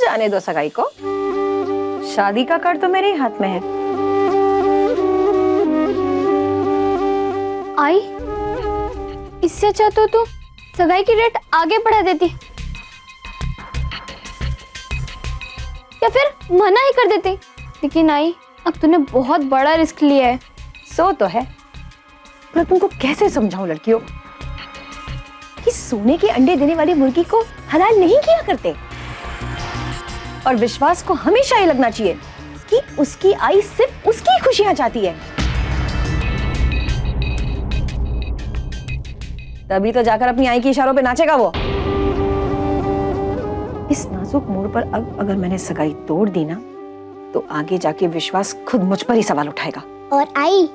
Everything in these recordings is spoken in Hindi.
जाने दो सगाई को, शादी का कार्ड तो मेरे ही हाथ में है। आई, इससे अच्छा तो तू सगाई की डेट आगे बढ़ा देती या फिर मना ही कर देती। लेकिन आई, अब तूने बहुत बड़ा रिस्क लिया है। सो तो है, पर तुमको कैसे समझाऊं लड़कियों कि सोने के अंडे देने वाली मुर्गी को हलाल नहीं किया करते। और विश्वास को हमेशा ये लगना चाहिए कि उसकी आई सिर्फ उसकी खुशियां चाहती है, तभी तो जाकर अपनी आई के इशारों पे नाचेगा वो। इस नाजुक मोड़ पर अब अगर मैंने सगाई तोड़ दी ना, तो आगे जाके विश्वास खुद मुझ पर ही सवाल उठाएगा। और आई,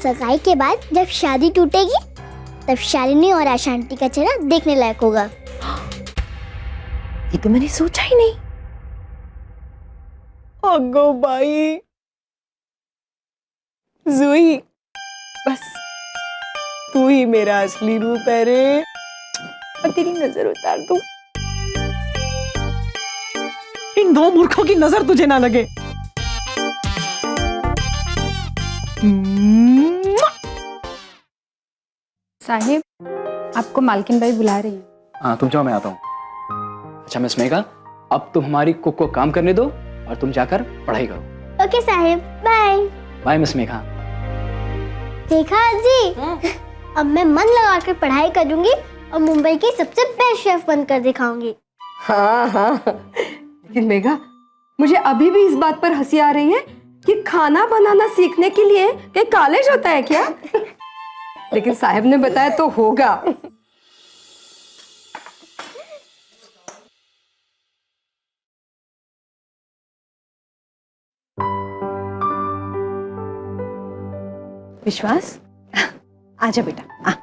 सगाई के बाद जब शादी टूटेगी तब शालिनी और आशांति का चेहरा देखने लायक होगा। ये तो मैंने सोचा ही नहीं। अगो भाई जुई, बस तू ही मेरा असली रूप है रे। और तेरी नजर उतार दूं, इन दो मूर्खों की नजर तुझे ना लगे। साहिब, आपको मालकिन भाई बुला रही है। हाँ तुम जाओ, मैं आता हूँ। अच्छा मिस मेघा, अब तुम हमारी कुक को काम करने दो और तुम जाकर पढ़ाई करो। ओके साहिब, बाय। Bye miss Megha. देखा जी, अब मैं मन लगाकर पढ़ाई करूंगी और मुंबई की सबसे बेस्ट शेफ बनकर दिखाऊंगी। हाँ हाँ, लेकिन मेघा, मुझे अभी भी इस बात पर हंसी आ रही है कि खाना बनाना सीखने के लिए क्या कॉलेज होता है क्या? लेकिन साहब ने बताया तो होगा। विश्वास, आजा बेटा, आ।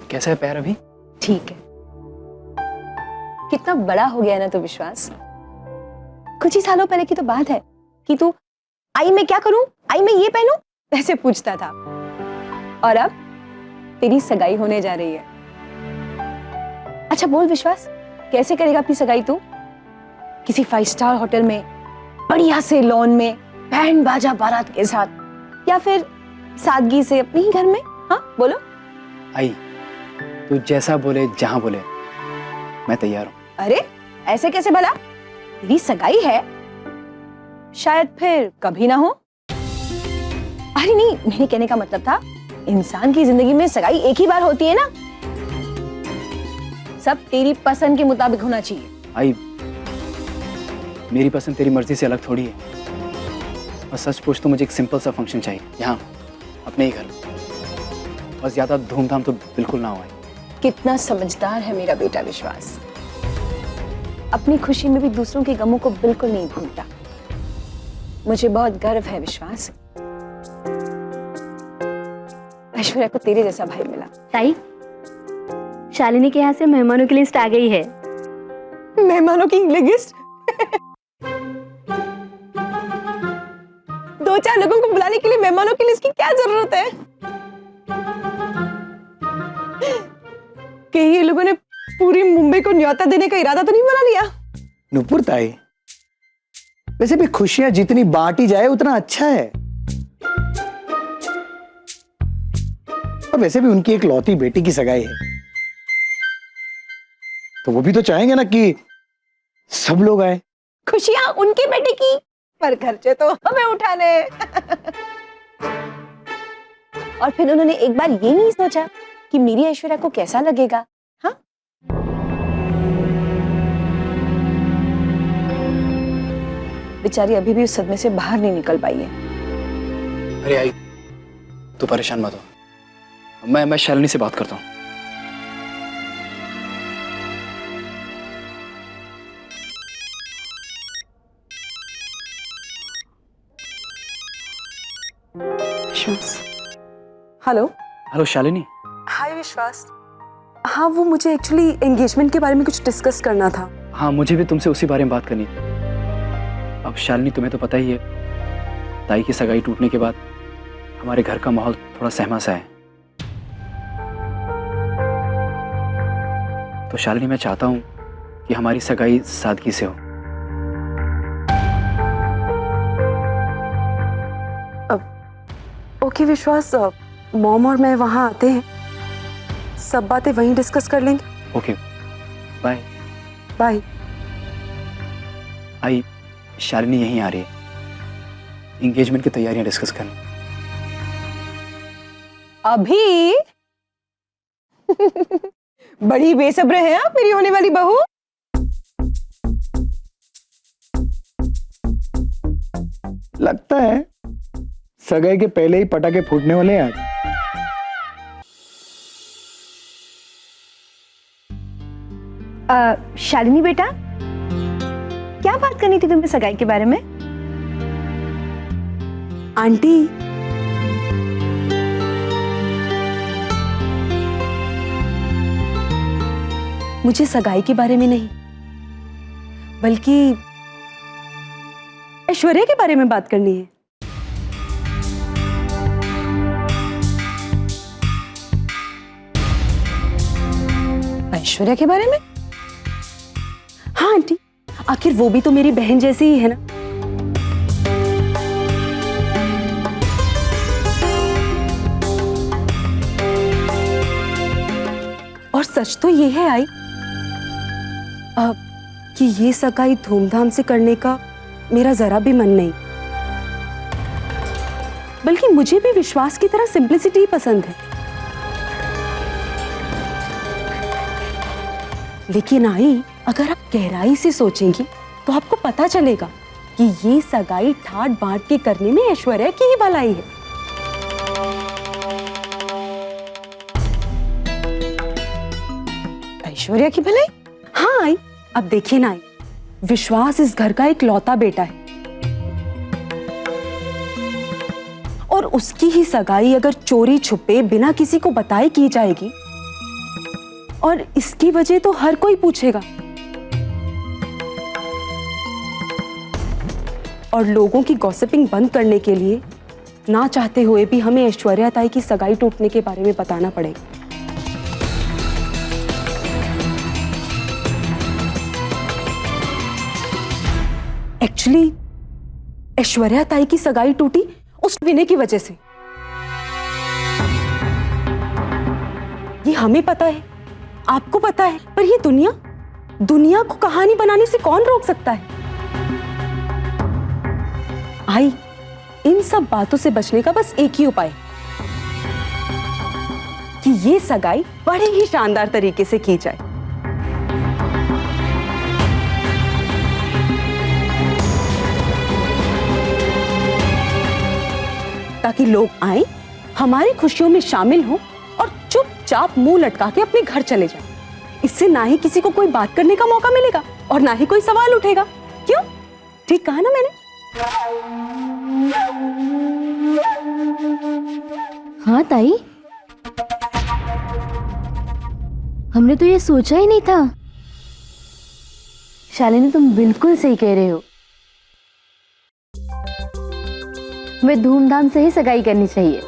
कैसा है पैर अभी? ठीक है। कितना बड़ा हो गया ना तो विश्वास। कुछ ही सालों पहले की तो बात है कि तू आई मैं क्या करूं, आई मैं ये पहनूं, ऐसे पूछता था। और अब तेरी सगाई होने जा रही है। अच्छा बोल विश्वास, कैसे करेगा अपनी सगाई तू? किसी 5 स्टार होटल में, बढ़िया से लॉन में, बैंड बाजा बारात के साथ, या फिर सादगी से अपने ही घर में? हाँ बोलो। आई, तू जैसा बोले, जहां बोले, मैं तैयार हूँ। अरे ऐसे कैसे भला? तेरी सगाई है, शायद फिर कभी ना हो। अरे नहीं, मेरे कहने का मतलब था इंसान की जिंदगी में सगाई एक ही बार होती है ना। सब तेरी पसंद के मुताबिक होना चाहिए। आई, मेरी पसंद तेरी मर्जी से अलग थोड़ी है। और सच पूछ तो मुझे एक सिंपल सा फंक्शन चाहिए, यहाँ अपने ही घर। बस ज्यादा धूमधाम तो बिल्कुल ना हो। कितना समझदार है मेरा बेटा विश्वास, अपनी खुशी में भी दूसरों के गमों को बिल्कुल नहीं भूलता। मुझे बहुत गर्व है विश्वास, ऐश्वर्या को तेरे जैसा भाई मिला। ताई, शालिनी के यहाँ से मेहमानों की लिस्ट आ गई है। मेहमानों की लिस्ट? 2-4 लोगों को बुलाने के लिए मेहमानों की लिस्ट की क्या जरूरत है? कहीं ये लोगों ने पूरी मुंबई को न्योता देने का इरादा तो नहीं बना लिया? नुपुर ताई, वैसे भी खुशियां जितनी बांटी जाए उतना अच्छा है। और वैसे भी उनकी एक लौती बेटी की सगाई है, तो वो भी तो चाहेंगे ना कि सब लोग आए। खुशियां उनकी बेटी की, पर खर्चे तो हमें उठाने। और फिर उन्होंने एक बार ये नहीं सोचा कि मेरी ऐश्वर्या को कैसा लगेगा? हाँ, बेचारी अभी भी उस सदमे से बाहर नहीं निकल पाई है। अरे आई, तू परेशान मत हो, मैं शालिनी से बात करता हूँ। हेलो। हेलो शालिनी। हाय विश्वास। हाँ, वो मुझे एक्चुअली एंगेजमेंट के बारे में कुछ डिस्कस करना था। हाँ, मुझे भी तुमसे उसी बारे में बात करनी थी। अब शालिनी, तुम्हें तो पता ही है, ताई की सगाई टूटने के बाद हमारे घर का माहौल थोड़ा सहमा सा है। तो शालिनी, मैं चाहता हूँ कि हमारी सगाई सादगी से हो। ओके विश्वास, मॉम और मैं वहां आते हैं, सब बातें वहीं डिस्कस कर लेंगे। Okay, bye. बाय। आई, शालिनी यहीं आ रही है, एंगेजमेंट की तैयारियां डिस्कस करनी। अभी बड़ी बेसब्र है आप मेरी होने वाली बहू। लगता है सगाई के पहले ही पटाखे फूटने वाले हैं आज। शालिनी बेटा, क्या बात करनी थी तुम्हें सगाई के बारे में? आंटी, मुझे सगाई के बारे में नहीं, बल्कि ऐश्वर्या के बारे में बात करनी है। ऐश्वर्या के बारे में? हाँ आंटी, आखिर वो भी तो मेरी बहन जैसी ही है ना। और सच तो ये है आई कि ये सगाई धूमधाम से करने का मेरा जरा भी मन नहीं, बल्कि मुझे भी विश्वास की तरह सिंपलिसिटी पसंद है। लेकिन आई, अगर आप गहराई से सोचेंगी तो आपको पता चलेगा कि ये सगाई ठाट बांट के करने में ऐश्वर्या की ही भलाई है। ऐश्वर्या की भलाई? हाँ आई, अब देखिए ना आई, विश्वास इस घर का एक लौता बेटा है, और उसकी ही सगाई अगर चोरी छुपे बिना किसी को बताए की जाएगी, और इसकी वजह तो हर कोई पूछेगा, और लोगों की गॉसिपिंग बंद करने के लिए ना चाहते हुए भी हमें ऐश्वर्या ताई की सगाई टूटने के बारे में बताना पड़ेगा। एक्चुअली ऐश्वर्या ताई की सगाई टूटी उस विनय की वजह से। ये हमें पता है, आपको पता है, पर ये दुनिया को कहानी बनाने से कौन रोक सकता है? आई, इन सब बातों से बचने का बस एक ही उपाय, कि ये सगाई बड़े ही शानदार तरीके से की जाए। ताकि लोग आए, हमारी खुशियों में शामिल हों और चुपचाप मुंह लटका के अपने घर चले जाएं। इससे ना ही किसी को कोई बात करने का मौका मिलेगा और ना ही कोई सवाल उठेगा। क्यों? ठीक कहा ना मैंने? हाँ ताई, हमने तो ये सोचा ही नहीं था। शालिनी, तुम बिल्कुल सही कह रहे हो, हमें धूमधाम से ही सगाई करनी चाहिए।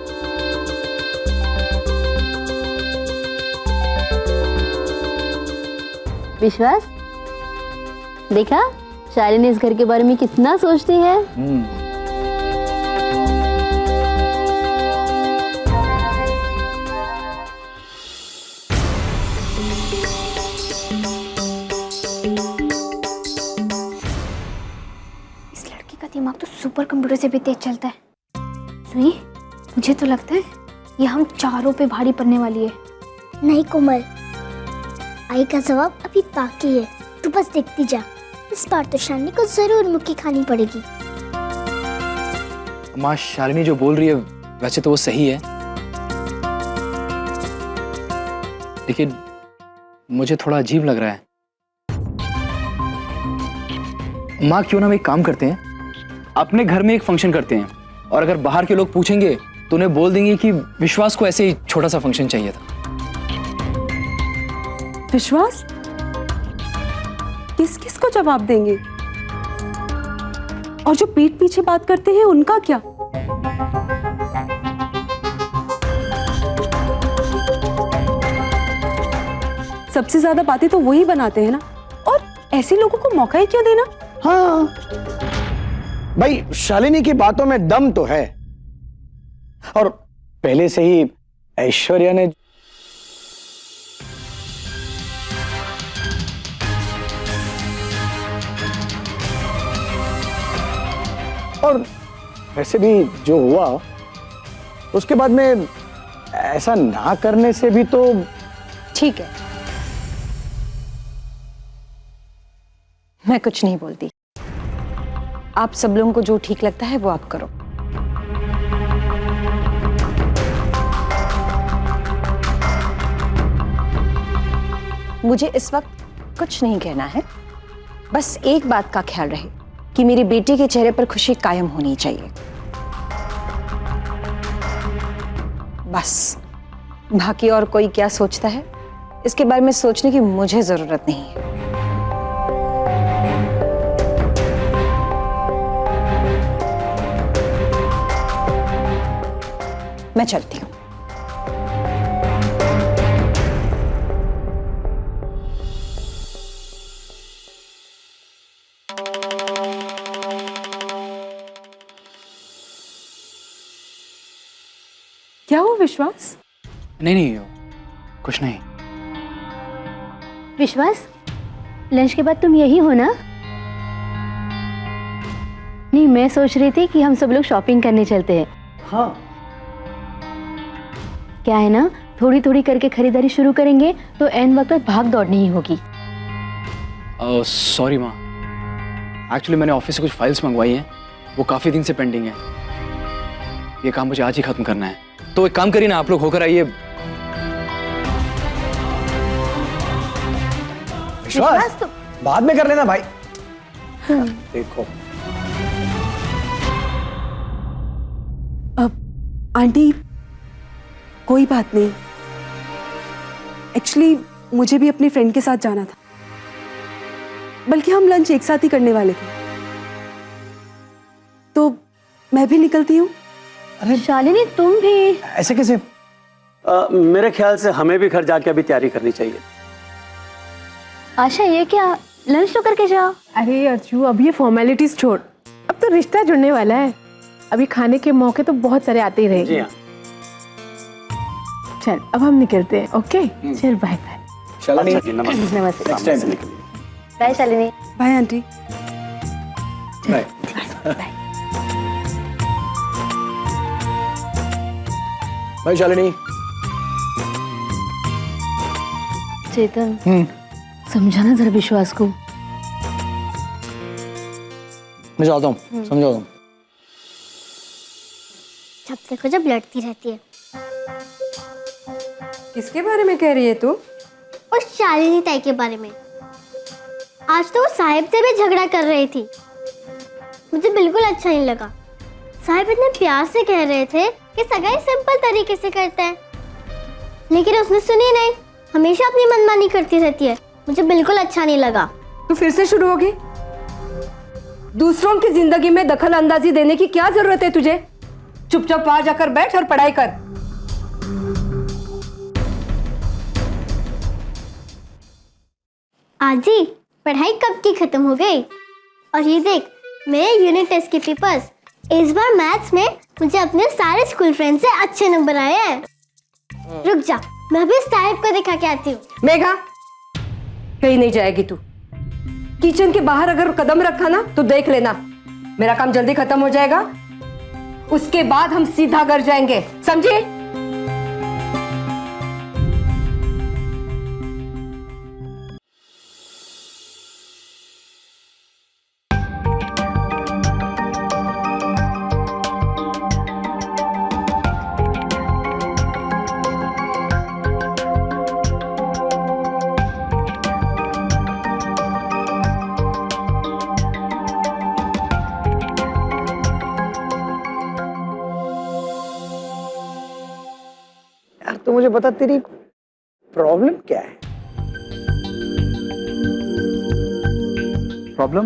विश्वास, देखा शालिनी इस घर के बारे में कितना सोचती है। इस लड़की का दिमाग तो सुपर कंप्यूटर से भी तेज चलता है। सुनी, मुझे तो लगता है ये हम चारों पे भारी पड़ने वाली है। नहीं कोमल, आई का जवाब अभी बाकी है, तू बस देखती जा। इस बार तो शालिनी को जरूर मुक्की खानी पड़ेगी। माँ, शालिनी जो बोल रही है वैसे तो वो सही है, लेकिन मुझे थोड़ा अजीब लग रहा है। माँ, क्यों ना हम एक काम करते हैं, अपने घर में एक फंक्शन करते हैं, और अगर बाहर के लोग पूछेंगे तो उन्हें बोल देंगे कि विश्वास को ऐसे ही छोटा सा फंक्शन चाहिए था। विश्वास? किस किस को जवाब देंगे? और जो पीठ पीछे बात करते हैं उनका क्या? सबसे ज्यादा बातें तो वही बनाते हैं ना, और ऐसे लोगों को मौका ही क्यों देना? हाँ भाई, शालिनी की बातों में दम तो है, और पहले से ही ऐश्वर्या ने और वैसे भी जो हुआ उसके बाद में ऐसा ना करने से भी तो। ठीक है, मैं कुछ नहीं बोलती। आप सब लोगों को जो ठीक लगता है वो आप करो। मुझे इस वक्त कुछ नहीं कहना है, बस एक बात का ख्याल रहे कि मेरी बेटी के चेहरे पर खुशी कायम होनी चाहिए। बस बाकी और कोई क्या सोचता है इसके बारे में सोचने की मुझे जरूरत नहीं है। मैं चलती हूँ। क्या हुआ विश्वास? नहीं, कुछ नहीं। विश्वास, लंच के बाद तुम यही हो ना? नहीं, मैं सोच रही थी कि हम सब लोग शॉपिंग करने चलते हैं। हाँ, क्या है ना, थोड़ी थोड़ी करके खरीदारी शुरू करेंगे तो एन वक्त पर भाग दौड़ नहीं होगी। सॉरी माँ, एक्चुअली मैंने ऑफिस से कुछ फाइल्स मंगवाई हैं, वो काफ़ी दिन से पेंडिंग है। ये काम मुझे आज ही खत्म करना है, तो एक काम करिए ना, आप लोग होकर आइए। विश्वास तो बाद में कर लेना भाई। देखो आंटी, कोई बात नहीं। एक्चुअली मुझे भी अपनी फ्रेंड के साथ जाना था, बल्कि हम लंच एक साथ ही करने वाले थे, तो मैं भी निकलती हूँ। अरे शालिनी, तुम भी? ऐसे कैसे? मेरे ख्याल से हमें भी घर जाके अभी तैयारी करनी चाहिए। आशा, ये क्या, लंच तो करके जाओ। अरे अर्जू, अब ये फॉर्मेलिटीज छोड़, अब तो रिश्ता जुड़ने वाला है। अभी खाने के मौके तो बहुत सारे आते ही जी रहेंगे। हाँ। चल अब हम निकलते हैं। ओके, चल बाय बाय। शालिनी, अच्छा जी, नमस्ते। नमस्ते। Next time. Bye Shalini. Bye aunty. Bye. Bye Shalini. Chetan, समझाना जरा विश्वास को। मैं जाता हूँ, समझाता हूँ। जब देखो जब लड़ती रहती है। किसके बारे में कह रही है तू? और शालिनी ताई के बारे में। आज तो वो साहिब से भी झगड़ा कर रही थी, मुझे बिल्कुल अच्छा नहीं लगा। साहिब इतने प्यार से कह रहे थे कि सगाई सिंपल तरीके से करते हैं, लेकिन उसने सुनी नहीं, हमेशा अपनी मनमानी करती रहती है। मुझे बिल्कुल अच्छा नहीं लगा। तू फिर से शुरू होगी? दूसरों की जिंदगी में दखल अंदाजी देने की क्या जरूरत है तुझे? चुपचाप बाहर जाकर बैठ और पढ़ाई कर। आजी, पढ़ाई कब की खत्म हो गई? और ये देख, मेरे यूनिट टेस्ट के पेपर्स, इस बार मैथ्स में मुझे अपने सारे स्कूल फ्रेंड से अच्छे नंबर आए हैं। रुक जा, मैं भी साहिब को दिखा के आती हूँ। मेघा, कहीं नहीं जाएगी तू। किचन के बाहर अगर कदम रखा ना तो देख लेना, मेरा काम जल्दी खत्म हो जाएगा, उसके बाद हम सीधा घर जाएंगे, समझे? यार तो मुझे बता, तेरी प्रॉब्लम क्या है? प्रॉब्लम?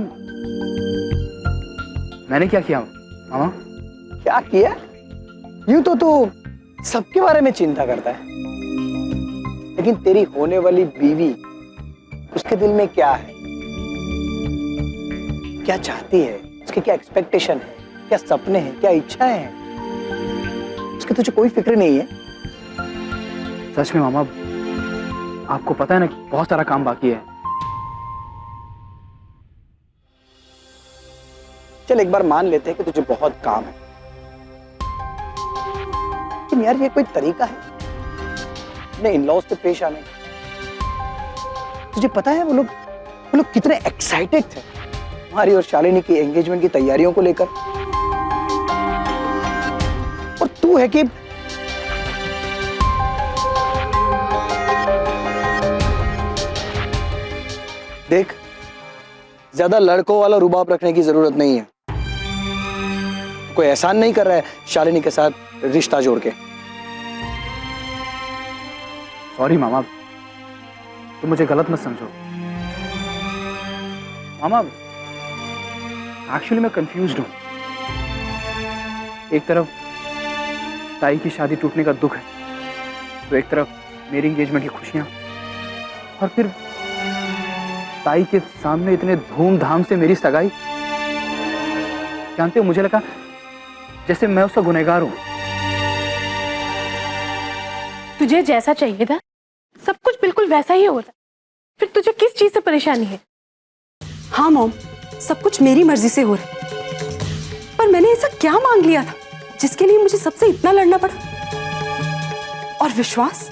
मैंने क्या किया मामा? क्या किया? यूं तो तू सबके बारे में चिंता करता है, लेकिन तेरी होने वाली बीवी, उसके दिल में क्या है क्या चाहती है, उसकी क्या एक्सपेक्टेशन है, क्या सपने हैं, क्या इच्छाएं हैं, उसकी तुझे कोई फिक्र नहीं है। सच में मामा, आपको पता है ना कि बहुत सारा काम बाकी है। चल एक बार मान लेते हैं कि तुझे बहुत काम है, लेकिन यार ये कोई तरीका है अपने इन-लॉज से पेश आने का? तुझे पता है वो लोग कितने एक्साइटेड थे हमारी और शालिनी की एंगेजमेंट की तैयारियों को लेकर, और तू है कि देख, ज्यादा लड़कों वाला रुबाब रखने की जरूरत नहीं है। कोई एहसान नहीं कर रहा है शालिनी के साथ रिश्ता जोड़ के। सॉरी मामा, तुम मुझे गलत मत समझो। मामा, एक्चुअली मैं कंफ्यूज्ड हूं। एक तरफ ताई की शादी टूटने का दुख है, तो एक तरफ मेरी एंगेजमेंट की खुशियां, और फिर ताई के सामने इतने धूमधाम से मेरी सगाई। जानते हो, मुझे लगा जैसे मैं उसका गुनहगार हूं। तुझे जैसा चाहिए था सब कुछ बिल्कुल वैसा ही होता, फिर तुझे किस चीज से परेशानी है? हाँ मॉम, सब कुछ मेरी मर्जी से हो रहा है, पर मैंने ऐसा क्या मांग लिया था जिसके लिए मुझे सबसे इतना लड़ना पड़ा? और विश्वास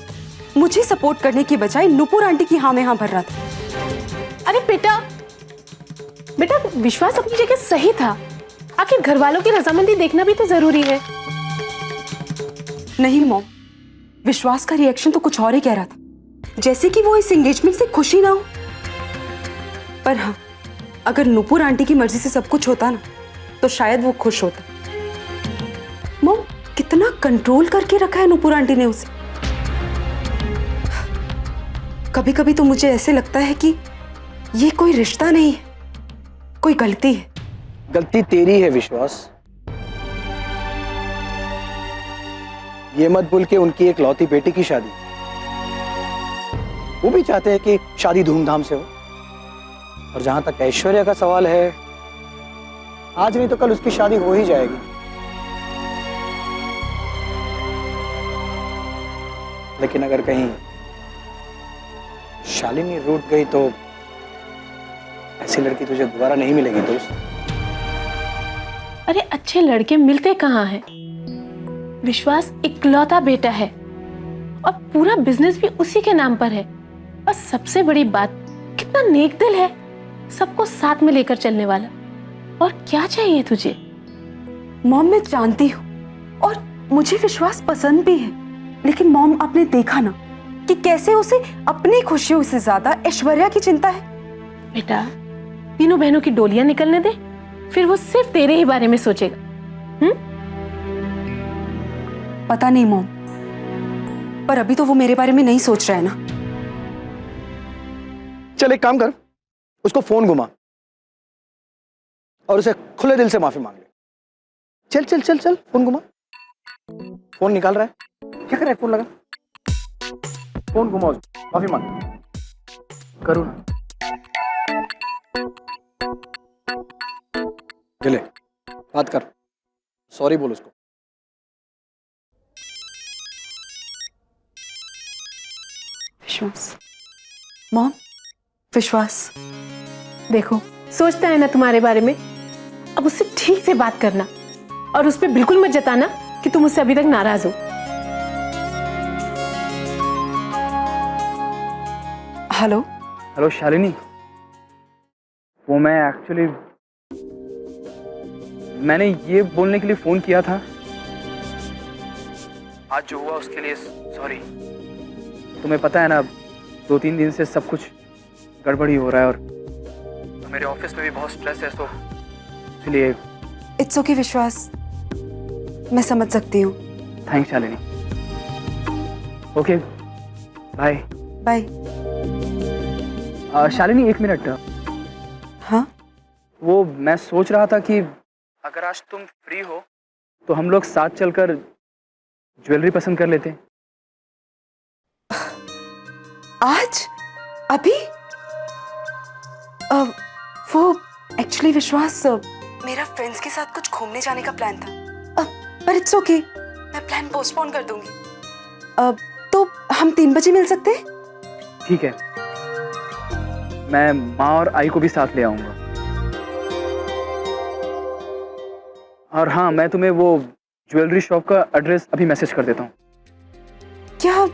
मुझे सपोर्ट करने की बजाय नुपुर आंटी की हाँ में हाँ भर रहा था। अरे बेटा बेटा, विश्वास अपनी जगह सही था। आखिर घर वालों की रजामंदी देखना भी तो जरूरी है। नहीं मॉम, विश्वास का रिएक्शन तो कुछ और ही कह रहा था, जैसे कि वो इस एंगेजमेंट से खुशी ना हो। पर हाँ, अगर नुपुर आंटी की मर्जी से सब कुछ होता ना, तो शायद वो खुश होता। मॉम, कितना कंट्रोल करके रखा है नुपुर आंटी ने उसे। कभी कभी तो मुझे ऐसे लगता है कि ये कोई रिश्ता नहीं है, कोई गलती है। गलती तेरी है विश्वास। ये मत भूल के उनकी एक लौती बेटी की शादी, वो भी चाहते हैं कि शादी धूमधाम से हो। और जहां तक ऐश्वर्या का सवाल है, आज नहीं तो कल उसकी शादी हो ही जाएगी। लेकिन अगर कहीं शालिनी रूठ गई तो ऐसी लड़की तुझे दोबारा नहीं मिलेगी दोस्त। अरे अच्छे लड़के मिलते कहाँ हैं? विश्वास इकलौता बेटा है और पूरा बिजनेस भी उसी के नाम पर है। और सबसे बड़ी बात, कितना नेक दिल है, सबको साथ में लेकर चलने वाला। और क्या चाहिए तुझे? मॉम, मैं जानती हूँ और मुझे विश्वास पसंद भी है, लेकिन मॉम, आपने देखा ना कि कैसे उसे अपनी खुशियों से ज्यादा ऐश्वर्या की चिंता है। बेटा, तीनों बहनों की डोलियां निकलने दे, फिर वो सिर्फ तेरे ही बारे में सोचेगा। पता नहीं मॉम, पर अभी तो वो मेरे बारे में नहीं सोच रहा है ना। चल एक काम कर, उसको फोन घुमा और उसे खुले दिल से माफी मांग ले। चल चल चल चल, फोन घुमा। फोन निकाल रहा है, क्या कर रहा है? फोन लगा, फोन घुमा, माफी मांग। करूँ ना? ले, बात कर, सॉरी बोल उसको। विश्वास, मॉम, विश्वास। देखो, सोचता है ना तुम्हारे बारे में। अब उससे ठीक से बात करना और उस पर बिल्कुल मत जताना कि तुम उससे अभी तक नाराज हो। हेलो हेलो शालिनी, वो मैं एक्चुअली मैंने ये बोलने के लिए फोन किया था, आज जो हुआ उसके लिए सॉरी। तुम्हें पता है ना, 2-3 दिन से सब कुछ गड़बड़ी हो रहा है और मेरे ऑफिस में भी बहुत स्ट्रेस है, तो इसलिए। इट्स ओके विश्वास, मैं समझ सकती हूँ। Thanks Shalini. Okay, bye bye. Shalini, 1 minute. हाँ, वो मैं सोच रहा था कि अगर आज तुम फ्री हो तो हम लोग साथ चलकर ज्वेलरी पसंद कर लेते हैं। आज? अभी? वो एक्चुअली विश्वास, मेरा फ्रेंड्स के साथ कुछ घूमने जाने का प्लान था, पर इट्स ओके, मैं प्लान पोस्टपोन कर दूंगी। तो हम 3 बजे मिल सकते हैं? ठीक है, मैं माँ और आई को भी साथ ले आऊंगा। और हाँ, मैं तुम्हें वो ज्वेलरी शॉप का एड्रेस अभी मैसेज कर देता हूँ। क्या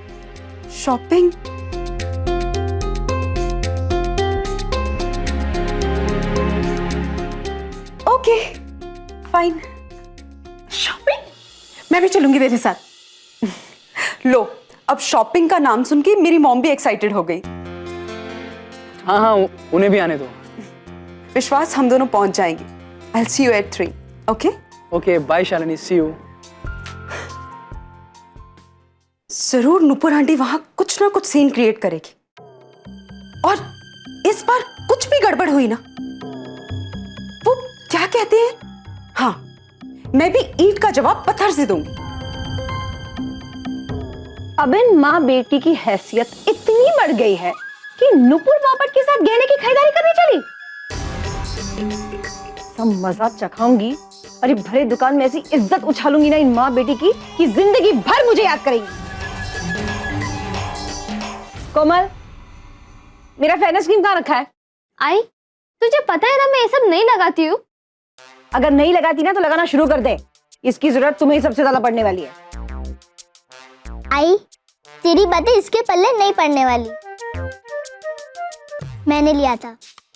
शॉपिंग? ओके फाइन, शॉपिंग मैं भी चलूंगी तेरे साथ। लो, अब शॉपिंग का नाम सुन के मेरी मॉम भी एक्साइटेड हो गई। हाँ हाँ, उन्हें भी आने दो। विश्वास, हम दोनों पहुंच जाएंगे। I'll see you at 3, okay? Okay, bye Shalini, see you. जरूर नुपुर आंटी वहां कुछ ना कुछ सीन क्रिएट करेगी, और इस बार कुछ भी गड़बड़ हुई ना, वो क्या कहते हैं, हाँ, मैं भी ईंट का जवाब पत्थर से दूंगी। अब इन माँ बेटी की हैसियत इतनी बढ़ गई है कि नुपुर बापट के साथ गहने की खरीदारी करने चली। सब मजा चखाऊंगी और ये भरे दुकान में ऐसी इज्जत उछालूंगी ना इन माँ बेटी की कि जिंदगी भर मुझे याद करेंगी। कोमल, मेरा फेयरनेस क्रीम कहाँ रखा है? आई, तुझे पता है ना मैं ये सब नहीं लगाती हूँ। अगर नहीं लगाती ना तो लगाना शुरू कर दे, इसकी जरूरत तुम्हें सबसे ज्यादा पड़ने वाली है। आई, तेरी बातें इसके पल्ले नहीं पड़ने वाली। मैंने लिया था,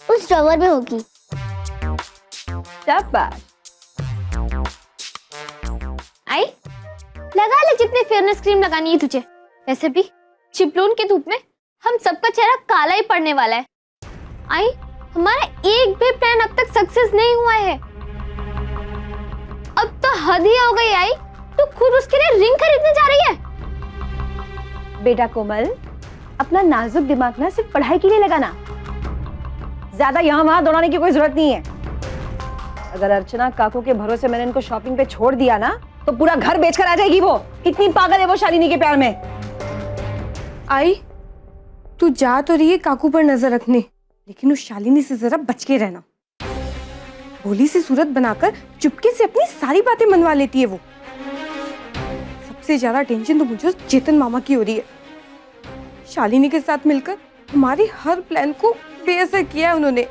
उस ड्रॉवर में होगी। शाबाश। आई, लगा ले जितनी फेयरनेस क्रीम लगानी है तुझे। वैसे भी चिपलून की धूप में हम सबका चेहरा काला ही पड़ने वाला है। आई, हमारा एक भी प्लान अब तक सक्सेस नहीं हुआ है। अब तो हद ही हो गई। आई, तू खुद उसके लिए रिंग खरीदने जा रही है। बेटा कोमल, अपना नाजुक दिमाग ना सिर्फ पढ़ाई के लिए लगाना, ज्यादा यहाँ वहां दौड़ाने की कोई जरूरत नहीं है। अगर अर्चना काकू के भरोसे मैंने इनको शॉपिंग पे छोड़ दिया ना तो पूरा घर बेचकर आ जाएगी वो। कितनी पागल है वो शालिनी के प्यार में। आई, तू जा तो रही है काकू पर नजर रखने, लेकिन उस शालिनी से जरा बच के रहना। भोली सी सूरत बनाकर चुपके से अपनी सारी बातें मनवा लेती है वो। सबसे ज्यादा टेंशन तो मुझे उस चेतन मामा की हो रही है। शालिनी के साथ मिलकर हमारे हर प्लान को बेअसर किया है उन्होंने।